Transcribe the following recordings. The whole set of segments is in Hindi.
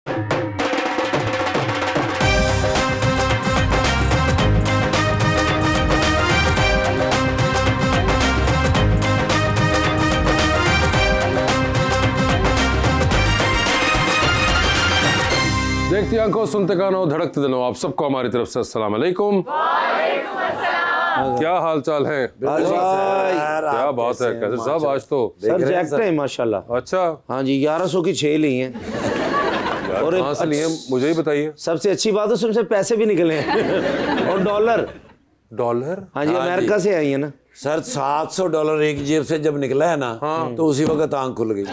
देखती आंखों, सुनते कानों, धड़कते दिलों, आप सबको हमारी तरफ से अस्सलाम वालेकुम। क्या हाल चाल है? क्या बात है, कैसे साहब? आज तो सर जैक्ट है माशाल्लाह। अच्छा, हाँ जी, 1100 की 6 ली हैं। और कहाँ से लिए मुझे ही बताइए। सबसे अच्छी बात है उसमें पैसे भी निकले हैं और डॉलर। हाँ जी, अमेरिका से आई है ना सर। $700 एक जेब से जब निकला है ना, तो उसी वक्त आंख खुल गई।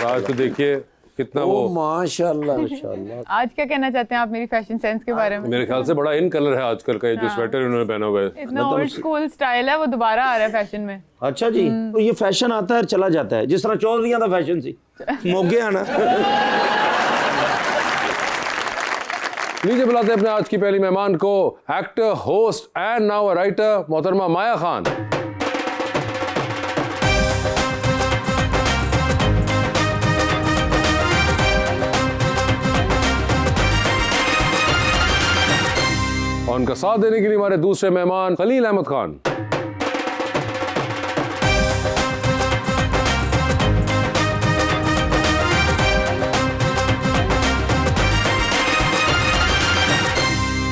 आज तो देखिए कितना वो माशाल्लाह माशाल्लाह। आज क्या कहना चाहते हैं आप मेरी फैशन सेंस के बारे में? मेरे ख्याल से बड़ा इन कलर है आजकल का, ये जो स्वेटर इन्होंने पहना हुआ है। इतना ओल्ड स्कूल स्टाइल है, वो दोबारा आ रहा है फैशन में। अच्छा जी, तो ये फैशन आता है चला जाता है, जिस तरह चौधरियां का फैशन सी मोगे आना। लीजिए बुलाते हैं अपने आज की पहली मेहमान को, actor, host and now a writer, मोहतरमा माया खान। और उनका साथ देने के लिए हमारे दूसरे मेहमान Khalil Ahmed Khan.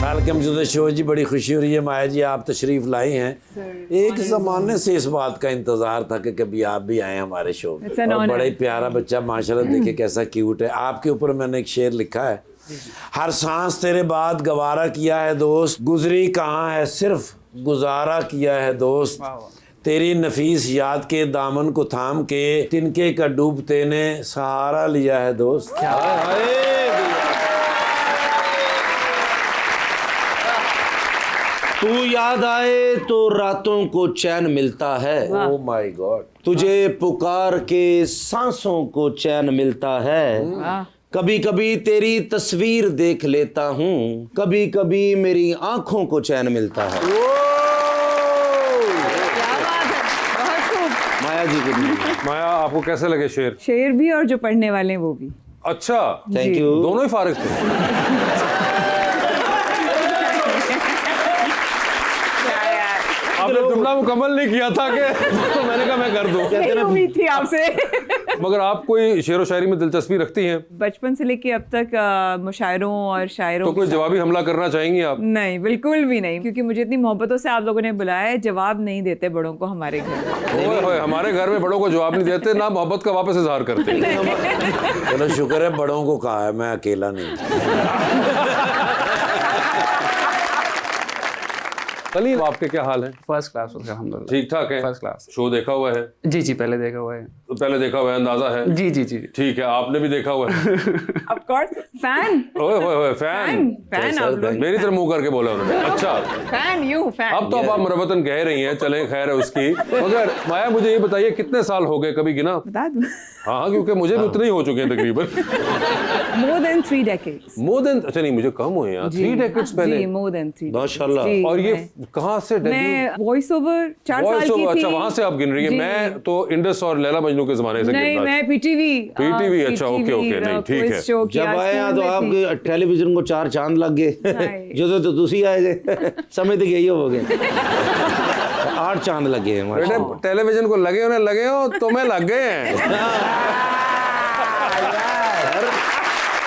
Welcome to the show जी, बड़ी खुशी हो रही है माया जी आप तशरीफ लाई हैं। एक ज़माने से इस बात का इंतजार था कि कभी आप भी आए हमारे शो में। और बड़ा ही प्यारा बच्चा माशाल्लाह, देखिए कैसा क्यूट है। आपके ऊपर मैंने एक शेर लिखा है, हर सांस तेरे बाद गवारा किया है दोस्त, गुजरी कहाँ है सिर्फ गुजारा किया है दोस्त, तेरी नफीस याद के दामन को थाम के तिनके का डूबते ने सहारा लिया है दोस्त। तू याद आए तो रातों को चैन मिलता है, ओह माय गॉड, तुझे पुकार के सांसों को चैन मिलता है, कभी कभी तेरी तस्वीर देख लेता हूँ, कभी कभी मेरी आंखों को चैन मिलता है। क्या बात है, बहुत खूब। माया जी की माया, आपको कैसे लगे शेर? शेर भी और जो पढ़ने वाले हैं वो भी। अच्छा, थैंक यू। दोनों ही फारिग थे। आपने जुमला मुकम्मल नहीं किया था कि तो मैंने कहा मैं कर दूं। यही उम्मीद थी आपसे। मगर आप कोई शेर व शायरी में दिलचस्पी रखती हैं? बचपन से लेके अब तक मुशायरों और शायरों तो कोई के साथ- जवाबी हमला करना चाहेंगी आप? नहीं, बिल्कुल भी नहीं, क्योंकि मुझे इतनी मोहब्बतों से आप लोगों ने बुलाया है। जवाब नहीं देते बड़ों को हमारे घर। ओए होए, हमारे घर में बड़ों को जवाब नहीं देते, ना मोहब्बत का वापस इजहार करते। चलो शुक्र है बड़ों को कहा है, मैं अकेला नहीं। खलील, आपके क्या हाल है? फर्स्ट क्लास होगा अल्हम्दुलिल्लाह। ठीक ठाक है? First class. शो देखा हुआ है? जी जी, पहले देखा हुआ है। तो पहले देखा हुआ है, अंदाजा है? जी जी जी। ठीक है, आपने भी देखा हुआ है? Of course, fan. ओए होए होए, फैन फैन आप लोग। मेरी तरफ मुंह करके बोला उन्होंने। अच्छा, फैन यू फैन। अब तो अब आप मुरब्बतन कह रही हैं, चलें खैर है उसकी। मगर माया मुझे ये बताइए, कितने साल हो गए, कभी गिना? बता दूं? हाँ, क्योंकि मुझे भी उतने ही हो चुके हैं तकरीबन। More than 3 decades। More than, अच्छा नहीं, मुझे कम हुए हैं 3 डेकेड्स पहले। जी, more than 3 माशाल्लाह। जी, और ये कहाँ से मैं वॉइस ओवर 4 साल की थी। अच्छा, वहाँ से आप गिन रही है। जी। मैं तो इंडस और लैला मजनू के जमाने से गिन नहीं, रहा मैं पीटीवी। PTV, अच्छा, ओके, ओके, नहीं, ठीक है। जब आए तो आपके टेलीविजन को 4 चांद लग गए। जो तो तुसी आए थे, समझ तो यही हो गए। 8 चांद लगे हैं। बेटे, टेलीविजन को लगे होने लगे हो, तुम्हें लग गए हैं।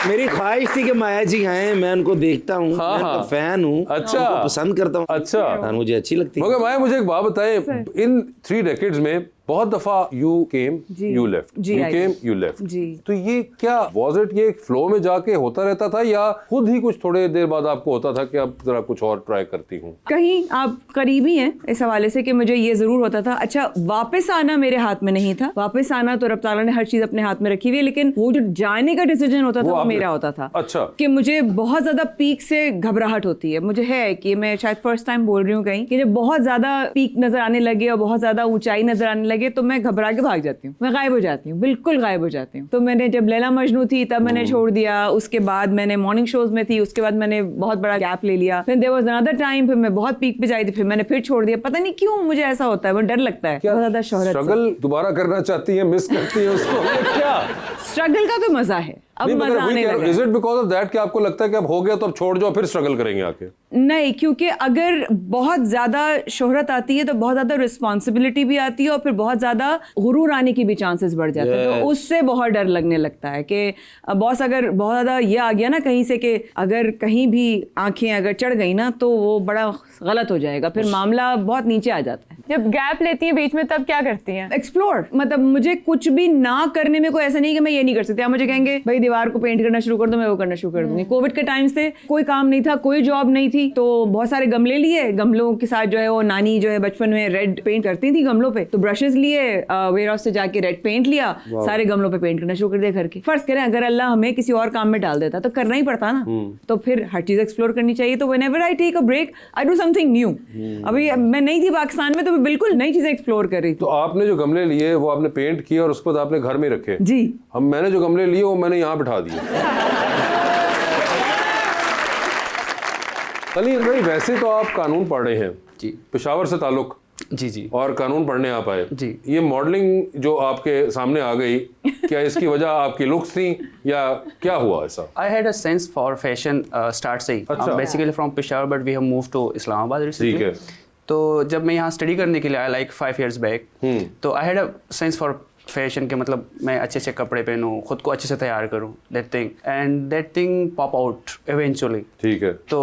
मेरी ख्वाहिश थी कि माया जी आए, मैं उनको देखता हूँ, मैं उनका फैन हूँ, अच्छा, उनको पसंद करता हूँ। अच्छा, और मुझे अच्छी लगती है। मगर माया मुझे एक बात बताएं, इन 3 डेकेड्स में बहुत दफा you came you left, you came you left, तो ये क्या वाज इट, ये फ्लो में जाके होता रहता था या खुद ही कुछ थोड़े देर बाद आपको होता था कि अब जरा कुछ और ट्राई करती हूँ? कहीं आप करीबी हैं इस हवाले से कि मुझे ये जरूर होता था। अच्छा, वापस आना मेरे हाथ में नहीं था। वापस आना तो रब ताला ने हर चीज अपने हाथ में रखी हुई है, लेकिन वो जो जाने का डिसीजन होता था वो मेरा होता था। अच्छा, कि मुझे बहुत ज्यादा पीक से घबराहट होती है। मुझे है कि मैं शायद फर्स्ट टाइम बोल रही हूँ कहीं कि जब बहुत ज्यादा पीक नजर आने लगे और बहुत ज्यादा ऊंचाई नजर आने लगे, लगे तो मैं घबरा के भाग जाती हूँ, मैं गायब हो जाती हूँ, बिल्कुल गायब हो जाती हूँ। तो मैंने जब लैला मजनू थी तब मैंने छोड़ दिया, उसके बाद मैंने मॉर्निंग शोज में थी, उसके बाद मैंने बहुत बड़ा गैप ले लिया, फिर देयर वाज अनदर टाइम, फिर मैं बहुत पीक पे जाई थी, फिर मैंने फिर छोड़ दिया। पता नहीं क्यों मुझे ऐसा होता है, मुझे डर लगता है बहुत ज्यादा शोहरत से। स्ट्रगल दोबारा करना चाहती है, मिस करती है उसको क्या? स्ट्रगल का तो मजा है, अब मजा आने लगा। Is it because of that कि आपको लगता है कि अब हो गया तो अब छोड़ जाओ, फिर स्ट्रगल करेंगे आके? नहीं, क्योंकि अगर बहुत ज्यादा शोहरत आती है तो बहुत ज्यादा रिस्पॉन्सिबिलिटी भी आती है और फिर बहुत ज्यादा गुरूर आने की भी चांसेस बढ़ जाते हैं। तो उससे बहुत डर लगने लगता है कि बॉस अगर बहुत ज्यादा ये आ गया ना कहीं से कि अगर कहीं भी आंखें अगर चढ़ गई ना तो वो बड़ा गलत हो जाएगा, फिर मामला बहुत नीचे आ जाता है। जब गैप लेती है बीच में तब क्या करती हैं? एक्सप्लोर, मतलब मुझे कुछ भी ना करने में कोई ऐसा नहीं कि मैं ये नहीं कर सकती। आप मुझे कहेंगे भाई दीवार को पेंट करना शुरू कर दो, मैं वो करना शुरू कर दूंगी। कोविड के टाइम से कोई काम नहीं था, कोई जॉब नहीं थी, तो बहुत सारे गमले लिए, गमलों के साथ जो है वो नानी जो है बचपन में रेड पेंट करती थी गमलों पे, तो ब्रशेस लिए, वेयर हाउस से जाके रेड पेंट लिया, सारे गमलों पे पेंट करना शुरू कर दिया घर के। फर्ज करें अगर अल्लाह हमें किसी और काम में डाल देता तो करना ही पड़ता ना, तो फिर हर चीज एक्सप्लोर करनी चाहिए। तो whenever I take a break I do something new. अभी मैं नहीं थी पाकिस्तान में तो मैं बिल्कुल नई चीजें एक्सप्लोर कर रही थी। तो आपने जो गमले लिए वो आपने पेंट किए और उसके बाद आपने घर में रखे? जी। मैंने जो गमले लिए वो मैंने यहाँ बिठा दिए। तलीन भाई, वैसे तो आप कानून पढ़ रहे हैं जी। पेशावर से ताल्लुक जी और कानून पढ़ने आप आए जी। ये मॉडलिंग जो आपके सामने आ गई, क्या इसकी वजह आपकी लुक्स थी या क्या हुआ ऐसा? I had a sense for fashion start से ही। अच्छा। I'm basically from Peshawar but we have moved to Islamabad recently। ठीक है। तो जब मैं यहाँ स्टडी करने के लिए आया like 5 years back, तो I had a sense for fashion के, मतलब मैं अच्छे अच्छे कपड़े पहनूं, खुद को अच्छे से तैयार करूं, that thing and that thing pop out eventually. ठीक है। तो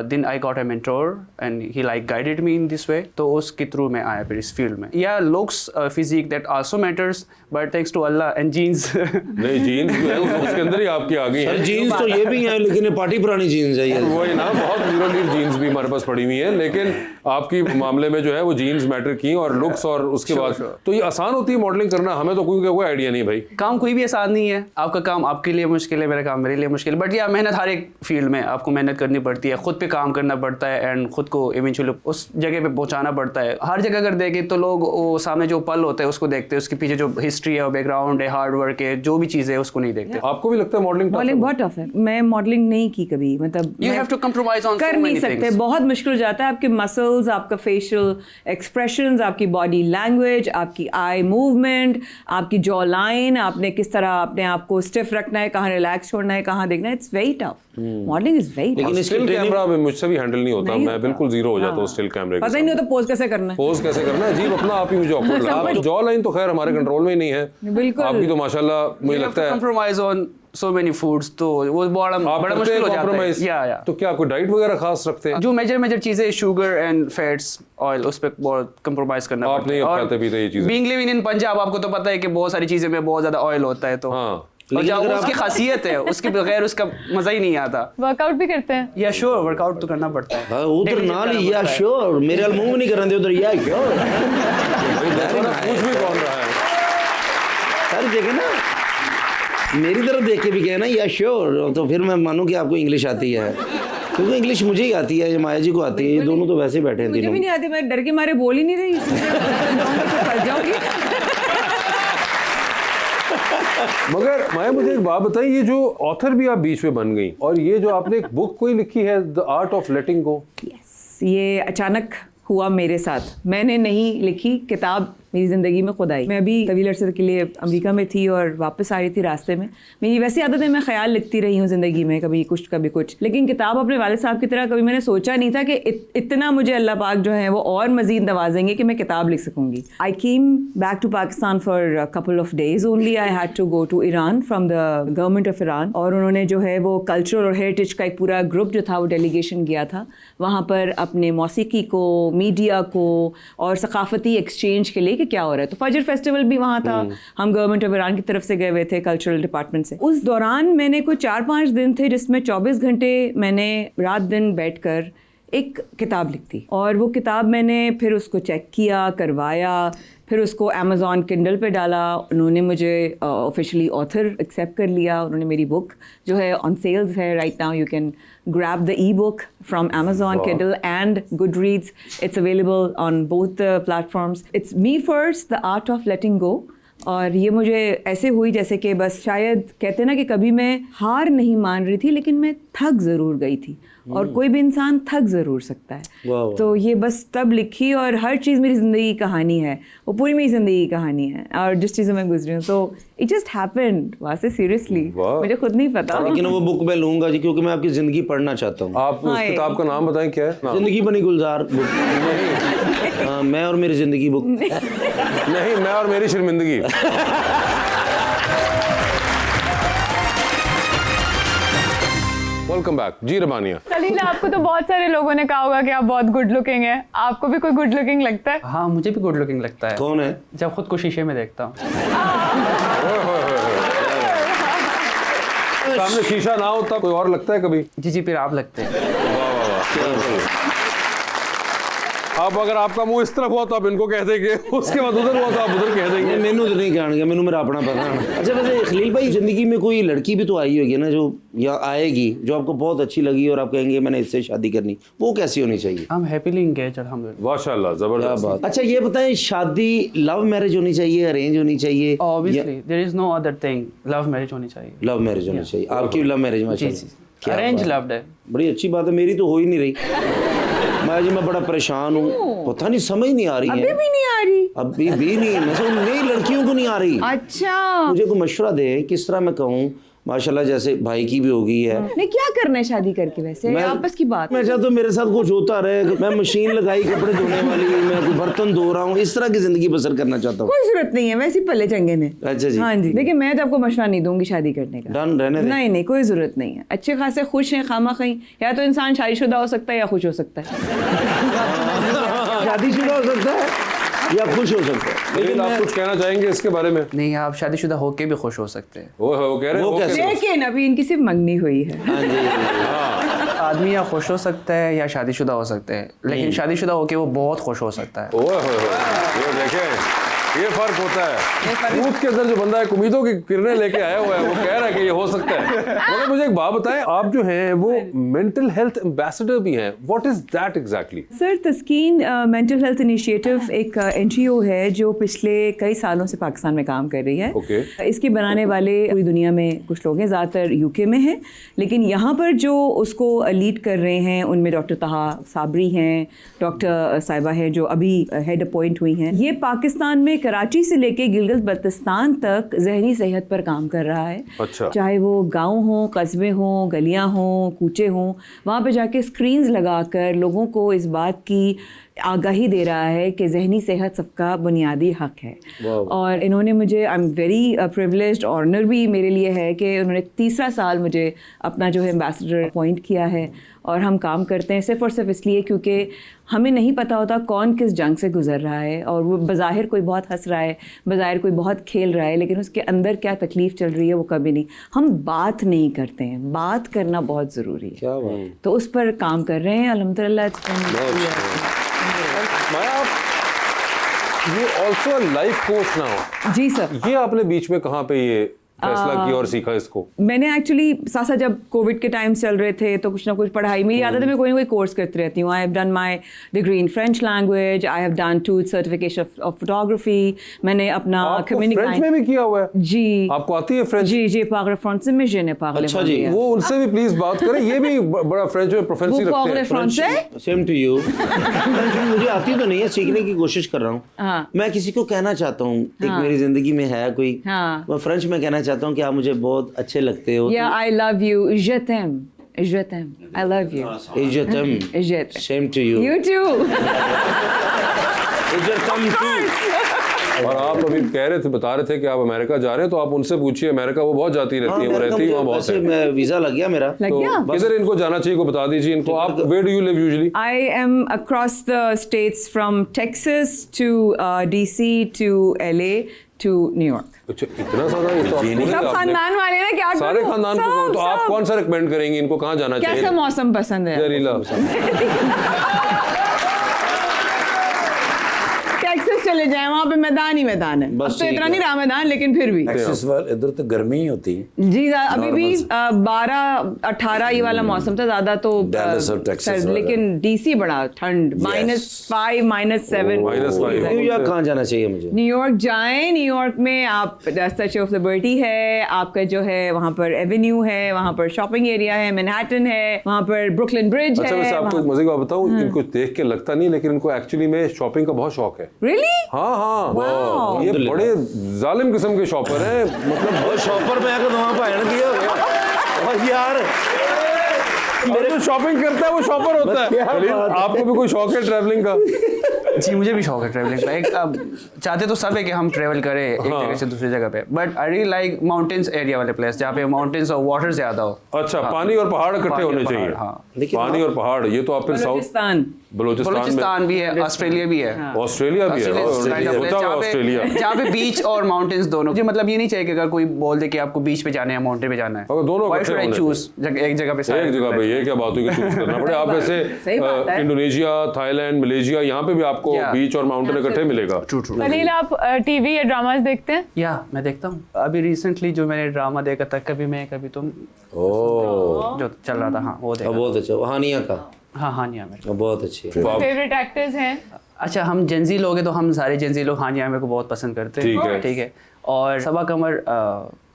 then I got a mentor and he like guided me in this way, तो उसके थ्रू मैं आया फिर इस फील्ड में। या looks physique that also matters but thanks to Allah and genes. नहीं, जीन्स जो है उसके अंदर ही आपकी आ गई सर है। जीन्स तो ये भी है लेकिन ये पार्टी पुरानी जीन्स है ये। वही ना, बहुत ज़ीरो लीव जीन्स भी हमारे पास पड़ी हुई है, लेकिन आपकी मामले में जो है वो जीन्स मैटर की और लुक्स, और उसके बाद तो ये आसान होती है मॉडलिंग करना? हमें तो कोई आइडिया नहीं भाई। काम कोई भी आसान नहीं है, आपका काम आपके लिए मुश्किल है, मेरा काम मेरे लिए मुश्किल है, बट या मेहनत हर एक फील्ड में आपको मेहनत करनी पड़ती है, खुद पे काम करना पड़ता है एंड खुद को इवेंचुअली उस जगह पे पहुंचाना पड़ता है। हर जगह अगर देखें तो लोग वो सामने जो पल होता है उसको देखते हैं, उसके पीछे जो हिस्ट्री है, बैकग्राउंड है, हार्ड वर्क है, जो भी चीज़ है उसको नहीं देखते। आपको भी लगता है मॉडलिंग बहुत टफ है? मैं मॉडलिंग नहीं की कभी, मतलब you have to compromise on कर नहीं सकते, बहुत मुश्किल हो जाता है। आपके मसल्स, आपका फेशियल एक्सप्रेशंस, आपकी बॉडी लैंग्वेज, आपकी आई मूवमेंट, आपकी जॉ लाइन, आपने किस तरह अपने आप को स्टिफ रखना है, कहाँ रिलैक्स छोड़ना है, कहाँ देखना है, it's very tough. Modelling is very tough. लेकिन स्टिल कैमरा में मुझसे भी हैंडल नहीं होता, मैं बिल्कुल जीरो हो जाता हूँ स्टिल कैमरे के पता ही नहीं होता पोज कैसे करना है, पोज कैसे करना है, अजीब अपना आप ही मुझे awkward लगता है। जॉ लाइन तो खैर हमारे कंट्रोल में ही नहीं है, बिल्कुल। आपकी तो माशाल्लाह मुझे लगता है compromise on so many foods, तो वो बड़ा मुश्किल हो जाता है। या तो क्या कोई डाइट वगैरह खास रखते हैं? जो मेजर चीजें शुगर एंड फैट्स ऑयल, उस पे बहुत कंप्रोमाइज करना आप नहीं खाते पीते ये चीजें? बीइंग लिविंग इन पंजाब आपको तो पता है कि बहुत सारी चीजें में बहुत ज्यादा ऑयल होता है, तो हाँ, और जब उसकी खासियत है उसके बगैर उसका मजा ही नहीं आता। वर्कआउट भी करते हैं? या श्योर, वर्कआउट तो करना पड़ता है। उधर ना ली या श्योर, मेरे वाल मुंह में नहीं करने दे उधर या श्योर। पूछ भी कौन रहा है? सर देखे ना, मेरी तरफ देख के भी कहे ना या श्योर, तो फिर मैं मानूं कि आपको इंग्लिश आती है, क्योंकि इंग्लिश मुझे ही आती है, माया जी को आती है, ये दोनों तो वैसे ही बैठे हैं मुझे तीनों। भी नहीं आती, मैं डर के मारे बोल ही नहीं रही, फंस जाऊंगी। मगर माया मुझे एक बात बताइए, ये जो ऑथर भी आप बीच में बन गई और ये जो आपने एक बुक कोई लिखी है द आर्ट ऑफ लेटिंग गो, ये अचानक हुआ मेरे साथ, मैंने नहीं लिखी किताब, मेरी ज़िंदगी में खुद आई। मैं अभी तवील अरसे के लिए अमेरिका में थी और वापस आ रही थी, रास्ते में मेरी वैसी आदत है, मैं ख्याल लिखती रही हूँ ज़िंदगी में, कभी कुछ कभी कुछ, लेकिन किताब अपने वालिद साहब की तरह कभी मैंने सोचा नहीं था कि इतना मुझे अल्लाह पाक जो है वो और मज़ीद नवाजेंगे कि मैं किताब लिख सकूँगी। I came back to Pakistan for a couple of days only, I had to go to Iran from the government of Iran, और उन्होंने जो है वो कल्चर और हेरिटेज का एक पूरा ग्रुप जो था वो डेलीगेशन गया था वहाँ पर अपने मौसीकी को, मीडिया को और सकाफती एक्सचेंज के लिए कि क्या हो रहा है। तो फजर फेस्टिवल भी वहाँ था, हम गवर्नमेंट ऑफ ईरान की तरफ से गए हुए थे, कल्चरल डिपार्टमेंट से। उस दौरान मैंने कुछ 4-5 दिन थे जिसमें 24 घंटे मैंने रात दिन बैठकर एक किताब लिख दी, और वो किताब मैंने फिर उसको चेक किया, करवाया, फिर उसको अमेज़ॉन किंडल पे डाला, उन्होंने मुझे ऑफिशियली ऑथर एक्सेप्ट कर लिया। उन्होंने मेरी बुक जो है ऑन सेल्स है right now, you can grab the ebook from Amazon Kindle and Goodreads. It's available on both the platforms. It's Me First, The Art of Letting Go. और ये मुझे ऐसे हुई जैसे कि बस शायद कहते ना कि कभी मैं हार नहीं मान रही थी, लेकिन मैं थक ज़रूर गई थी, और कोई भी इंसान थक ज़रूर सकता है। तो ये बस तब लिखी, और हर चीज़ मेरी ज़िंदगी की कहानी है, वो पूरी मेरी ज़िंदगी की कहानी है, और जिस चीज़ों में गुजरी हूँ, तो इट जस्ट हैपेंड। वासे सीरियसली मुझे खुद नहीं पता। लेकिन वो बुक मैं लूंगा जी, क्योंकि मैं आपकी जिंदगी पढ़ना चाहता हूँ। आप उस किताब का नाम बताएं, क्या है? जिंदगी बनी गुलजार बुक। मैं और मेरी जिंदगी बुक। नहीं, मैं और मेरी शर्मिंदगी। वेलकम बैक जी रबानिया। सलीला, आपको तो बहुत सारे लोगों ने कहा होगा कि आप बहुत गुड लुकिंग हैं। आपको भी कोई गुड लुकिंग लगता है? हाँ, मुझे भी गुड लुकिंग लगता है। कौन है? जब खुद को शीशे में देखता हूँ। सामने शीशा ना हो तब कोई और लगता है कभी? जी, फिर आप लगते हैं। अब अगर आपका मुंह इस तरफ हुआ तो आप इनको कह देंगे, उसके बाद उधर हुआ तो आप उधर कह देंगे। मैनू तो नहीं कहणगे, मैनू मेरा अपना पता है। अच्छा, वैसे खलील भाई, जिंदगी में कोई लड़की भी तो आई होगी ना, जो या आएगी, जो आपको बहुत अच्छी लगी और आप कहेंगे मैंने इससे शादी करनी, वो कैसी होनी चाहिए? हम हैप्पीली एंगेज, अल्हम्दुलिल्लाह। माशाल्लाह, जबरदस्त बात। अच्छा, ये बताएं, शादी लव मैरिज होनी चाहिए, अरेंज होनी चाहिए? Obviously there is no other thing, love marriage होनी चाहिए। लव मैरिज होनी चाहिए। आपकी लव मैरिज? माशाल्लाह, अरेंज लव्ड है। बड़ी अच्छी बात है। मेरी तो हो ही नहीं रही। मैं बड़ा परेशान हूँ, पता नहीं, समझ नहीं आ रही है। अभी भी नहीं आ रही? अभी भी नहीं। मैं सोच नई लड़कियों को नहीं आ रही। अच्छा, मुझे कोई मशवरा दे, किस तरह मैं कहूँ? माशाल्लाह, जैसे भाई की भी होगी है। नहीं, क्या करना है शादी करके? वैसे आपस की बात। मैं चाहता हूँ मेरे साथ कुछ होता रहे, मैं मशीन लगाई कपड़े धोने वाली, मैं कोई बर्तन धो रहा हूँ, इस तरह की जिंदगी बसर करना चाहता हूँ। कोई जरूरत नहीं है, वैसे पल्ले चंगे ने। अच्छा जी। हाँ जी, देखिए मैं तो आपको मशवरा नहीं दूंगी शादी करने का। डन, रहने दे। नहीं, कोई जरूरत नहीं है। अच्छे खासे खुश हैं, खामा खई। या तो इंसान शादीशुदा हो सकता है या खुश हो सकता है। शादीशुदा हो सकता है या खुश हो सकता है। लेकिन आप कुछ कहना चाहेंगे इसके बारे में? नहीं, आप शादीशुदा होके भी खुश हो सकते हैं। वो कह रहे हैं, वो कैसे? लेकिन अभी इनकी सिर्फ मंगनी हुई है। हाँ जी। आदमी या खुश हो सकता है या शादीशुदा हो सकते हैं, लेकिन शादीशुदा होके वो बहुत खुश हो सकता है। ये देखें, ये फर्क होता है। दूध के अंदर जो बंदा एक उम्मीदों की किरणें लेके आया हुआ है, वो कह रहा है कि ये हो सकता है। मगर मुझे एक बात बताएं, आप जो हैं वो मेंटल हेल्थ एम्बेसडर भी हैं। What is that exactly? Sir, Taskeen mental health initiative एक NGO है जो पिछले कई सालों से पाकिस्तान में काम कर रही है। Okay. इसके बनाने वाले पूरी दुनिया में कुछ लोग हैं, ज़्यादातर UK में हैं, लेकिन यहाँ पर जो उसको लीड कर रहे हैं उनमें डॉक्टर तहा साबरी हैं, डॉक्टर साहिबा हैं जो अभी हेड अपॉइंट हुई हैं। ये पाकिस्तान में कराची से लेके गिलगित बल्तिस्तान तक जहनी सेहत पर काम कर रहा है। अच्छा। चाहे वो गांव हों, कस्बे हों, गलियां हों, कूचे हों, वहाँ पे जाके स्क्रीन्स लगाकर लोगों को इस बात की आगाही दे रहा है कि जहनी सेहत सबका बुनियादी हक है। और इन्होंने मुझे, I am very privileged, honour भी मेरे लिए है कि उन्होंने तीसरा साल मुझे अपना जो है एम्बेसडर अपॉइंट किया है, और हम काम करते हैं सिर्फ और सिर्फ इसलिए क्योंकि हमें नहीं पता होता कौन किस जंग से गुजर रहा है, और वो बज़ाहिर कोई बहुत हंस रहा है, बज़ाहिर कोई बहुत खेल रहा है, लेकिन उसके अंदर क्या तकलीफ़ चल रही है वो कभी नहीं, हम बात नहीं करते हैं। बात करना बहुत ज़रूरी है। क्या बात। तो उस पर काम कर रहे हैं अल्हम्दुलिल्लाह। माया, आप ये ऑल्सो लाइफ कोच ना हो? जी सर। ये आपने बीच में कहाँ पे ये फैसला किया और सीखा इसको? मैंने एक्चुअली साथ जब कोविड के टाइम चल रहे थे तो कुछ ना कुछ पढ़ाई मेरी आदत है, मैं कोई ना कोई कोर्स करती रहती हूँ। I have done my degree in French language, I have done 2 certification of photography. मैंने अपना फ्रेंच में भी किया हुआ है? जी। आपको आती है फ्रेंच? जी जी, पागल फ्रांस में je ne parle अच्छा जी, वो उनसे भी प्लीज बात करें, ये भी बड़ा फ्रेंच में प्रोफेंसी रखते हैं। France same to you. मुझे आती तो नहीं है, सीखने की कोशिश कर रहा हूँ। हाँ। मैं किसी को कहना चाहता हूँ, एक मेरी जिंदगी में है कोई, हाँ। मैं फ्रेंच में कहना चाहता हूँ कि आप मुझे बहुत अच्छे लगते हो। या I love you, je t'aime, je t'aime, I love you, इज्जतम। je t'aime, same to you. you too। इज्जतम टू। और आप अभी कह रहे थे, बता रहे थे कि आप अमेरिका जा रहे हैं, तो आप उनसे पूछिए, अमेरिका वो बहुत जाती रहती है, वो रहती है वहाँ बहुत है। मैं वीजा लग गया मेरा। लग गया? तो किधर इनको जाना चाहिए को बता दीजिए इनको। आप where do you live usually? I am across the states from Texas to DC to LA to New York. अच्छा, इतना सारा? ये तो आप पूरे सब आपने- खानदान वाले ना, क्या सारे करूं? खानदान को, सब, तो आप सब। कौन सा रिकमेंड करेंगे इनको, कहाँ जाना चाहिए? कैसा मौसम पसंद है? जहरीला। टेक्सास चले जाए वहाँ पे मैदान ही मैदान है। बस अब तो ठीक इतना है। नहीं रहा मैदान, लेकिन फिर भी एक्सिस पर इधर तो गर्मी ही होती है। जी अभी भी Normal 12-18 ये वाला मौसम था, ज्यादा तो Dallas और Texas सर्द, वाला। लेकिन डीसी बड़ा ठंड, -5 -7। -5 न्यूयॉर्क कहाँ जाना चाहिए मुझे? न्यूयॉर्क जाएं। न्यूयॉर्क में आप स्टैच्यू ऑफ लिबर्टी है, आपका जो है वहाँ पर एवेन्यू है, वहाँ पर शॉपिंग एरिया है, मैनहट्टन है, वहाँ पर ब्रुकलिन ब्रिज अच्छा, वैसे है। आपको मजे की बात बताऊं, इनको देख के लगता नहीं, लेकिन इनको एक्चुअली में शॉपिंग का बहुत शौक है। रियली? हाँ हाँ, Wow. ये बड़े जालिम किस्म के शॉपर हैं, मतलब वो शॉपर में आकर वहाँ पर हैंड किया हो गया। और यार मेरे जो शॉपिंग करता है वो शॉपर होता है। खलील, आपको भी कोई शौक है ट्रैवलिंग का? जी मुझे भी शौक है ट्रैवलिंग का। एक अब चाहते तो सब है कि हम ट्रैवल करें एक जगह से दूसरी जगह पे, but I really like mountains area वाले प्लेस जहाँ पे माउंटेन्स और वाटर ज्यादा हो। अच्छा, पानी और पहाड़ इकट्ठे पानी और होने पहाड़, चाहिए। हाँ। पानी और पहाड़, ये तो आप फिर साउथ बलूचिस्तान। बलूचिस्तान में, भी है, ऑस्ट्रेलिया भी है। ऑस्ट्रेलिया भी है। सोचा हुआ ऑस्ट्रेलिया। जहाँ पे बीच और माउंटेन्स दोनों। जी मतलब ये नहीं चाहिए कि अगर कोई बोल दे कि आपको बीच पे जाना है, माउंटेन पे जाना है, अगर दोनों Why इकट्ठे should I होने choose एक जगह पे एक जगह पे, ये क्या बात हुई कि चूज करना पड़े? आप सही बात ऐसे है। इंडोनेशिया, थाईलैंड, मलेशिया, यहाँ पे भी आपको Yeah. बीच और माउंटेन इकट्ठे मिलेगा। True true. खलील, आप टीवी या ड्रामास देखते हैं? या मैं देखता हूँ। अभी रिसेंटली जो मैंने ड्रामा देखा था, कभी मैं कभी तुम, ओह, जो चल रहा था, हाँ वो देखा। बहुत अच्छा, हानिया का हाँ हानिया मेरे। बहुत अच्छी है। फेवरेट एक्टर्स हैं? अच्छा, हम जेंजी लोग हैं तो हम सारे जेंजी लोग हानिया मेरे को बहुत पसंद करते हैं। ठीक है। ठीक है। और सबा कमर